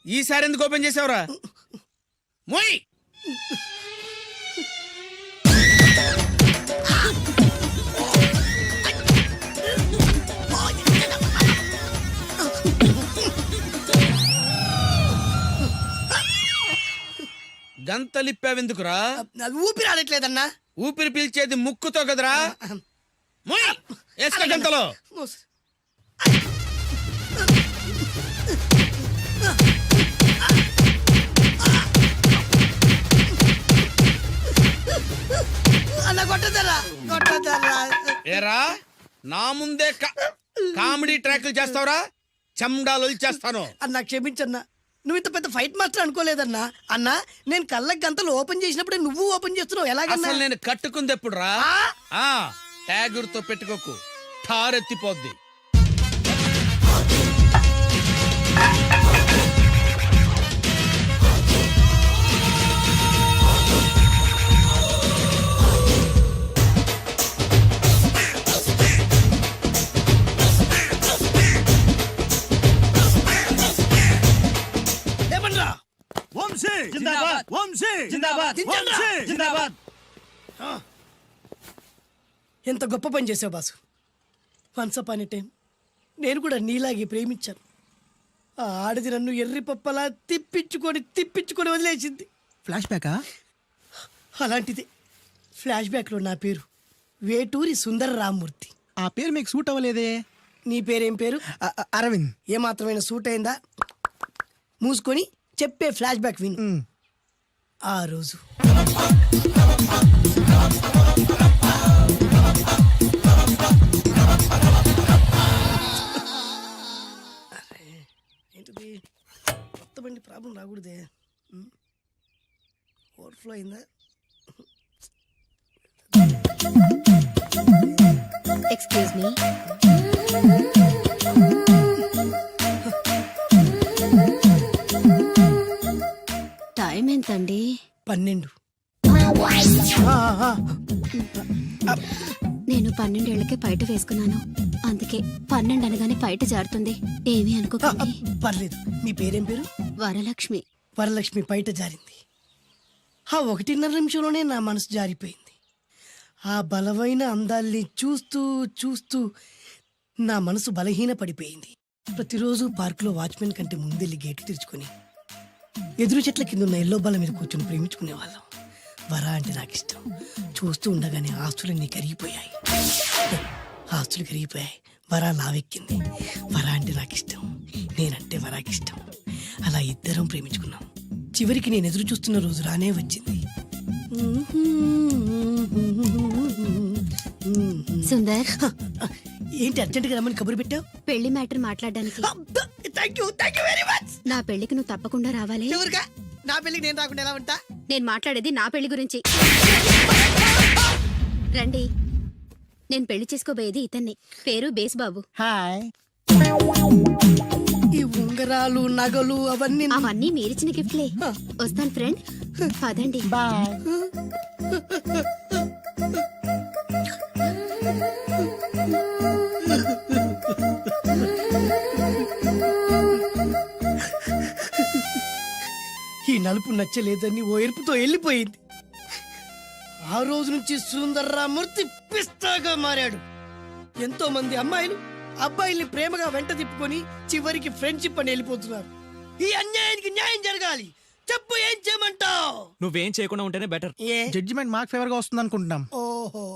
ఈసారి ఎందుకు ఓపెన్ చేసావురా? మోయ్. గంతలిప్పావెందుకురా? ఊపిరి ఆడట్లేదన్నా. ఊపిరి పీల్చేది ముక్కుతో కదరా. వేసుకో గంతలో. అన్న కొట్టదరా కొట్టదరా. ఏరా నా ముందే కామెడీ ట్రాక్లు చేస్తావురా, చెమ్డాలు చేస్తాను. అన్న క్షమించన్నా, నువ్వు ఇంత పెద్ద ఫైట్ మాస్టర్ అనుకోలేదన్నా. అన్నా నేను కళ్ళకి గంతలు ఓపెన్ చేసినప్పుడే నువ్వు ఓపెన్ చేస్తున్నావు ఎలాగన్నా? నేను కట్టుకుంది ఎప్పుడు రా? ట్యాగుర్తో పెట్టుకోకు, ఠారెత్తిపోద్ది. ఎంత గొప్ప పని చేసావు boss. Once upon a time నేను కూడా నీలాగే ప్రేమించాను. ఆ ఆడది నన్ను ఎర్రి పప్పలా తిప్పించుకొని వదిలేసింది. ఫ్లాష్ బ్యాకా? అలాంటిది. ఫ్లాష్ బ్యాక్లో నా పేరు వేటూరి సుందర రామ్మూర్తి. ఆ పేరు మీకు సూట్ అవ్వలేదే. నీ పేరేం పేరు? అరవింద్. ఏమాత్రమైన సూట్ అయిందా? మూసుకొని చెప్పే ఫ్లాష్ బ్యాక్ విను. ఆ రోజు ఏంటిది కొత్త బండి ప్రాబ్లం రాకూడదే. ఓవర్ఫ్లో అయిందా? Excuse me. టైం ఎంతండి? 12. నేను 12 ఏళ్లకే పైట వేసుకున్నాను. అందుకే 12 అనగానే పైట జారుతుంది. ఏమీ అనుకోకండి. పర్లేదు. మీ పేరేం పేరు? వరలక్ష్మి. వరలక్ష్మి పైట జారింది. ఆ 1.5 నిమిషంలోనే నా మనసు జారిపోయింది. ఆ బలమైన అందాల్ని చూస్తూ చూస్తూ నా మనసు బలహీన పడిపోయింది. ప్రతిరోజు పార్కులో వాచ్మెన్ కంటే ముందెళ్ళి గేటు తెరుచుకొని ఎదురు చెట్ల కింద ఉన్న ఎల్లో బాల మీద కూర్చొని ప్రేమించుకునేవాళ్ళం. వరా అంటే నాకు ఇష్టం. చూస్తూ ఉండగానే ఆస్తులన్నీ కరిగిపోయాయి. వరా లావెక్కింది. వరా అంటే నాకు ఇష్టం, నేనంటే వరాకి ఇష్టం. అలా ఇద్దరం ప్రేమించుకున్నాం. చివరికి నేను ఎదురు చూస్తున్న రోజు రానే వచ్చింది. సుందర్, ఏంటి అర్జెంట్గా రమ్మని కబురు పెట్టావు? పెళ్లి మ్యాటర్ మాట్లాడడానికి. Thank you very much. నా పెళ్లికి నువ్వు తప్పకుండా రావాలి. ఎవరుగా? నా పెళ్లికి నేను రాకుండా ఎలా ఉంటా? నేను మాట్లాడేది నా పెళ్లి గురించి. రండి. నేను పెళ్లి చేసుకోబోయేది ఇతన్ని. పేరు బేస్బాబు. హాయ్. ఈ ఉంగరాలు నగలు అవన్నీ మీరిచ్చిన గిఫ్ట్లే. వస్తాను ఫ్రెండ్. పదండి. బాయ్. ఈ నలుపు నచ్చలేదని ఓ ఎరుపుతో వెళ్ళిపోయింది. ఆ రోజు నుంచి సుందర్రామూర్తి పిస్తాగా మారాడు. ఎంతో మంది అమ్మాయిలు అబ్బాయిల్ని ప్రేమగా వెంట తిప్పుకొని చివరికి ఫ్రెండ్షిప్ అని వెళ్ళిపోతున్నారు. ఈ అన్యాయానికి న్యాయం జరగాలి. చెప్పు, ఏం చేయమంటావు? నువ్వేం చేయకుండా ఉంటేనే బెటర్. జడ్జిమెంట్ మాకు ఫేవర్ గా వస్తుంది అనుకుంటున్నాం. ఓహో.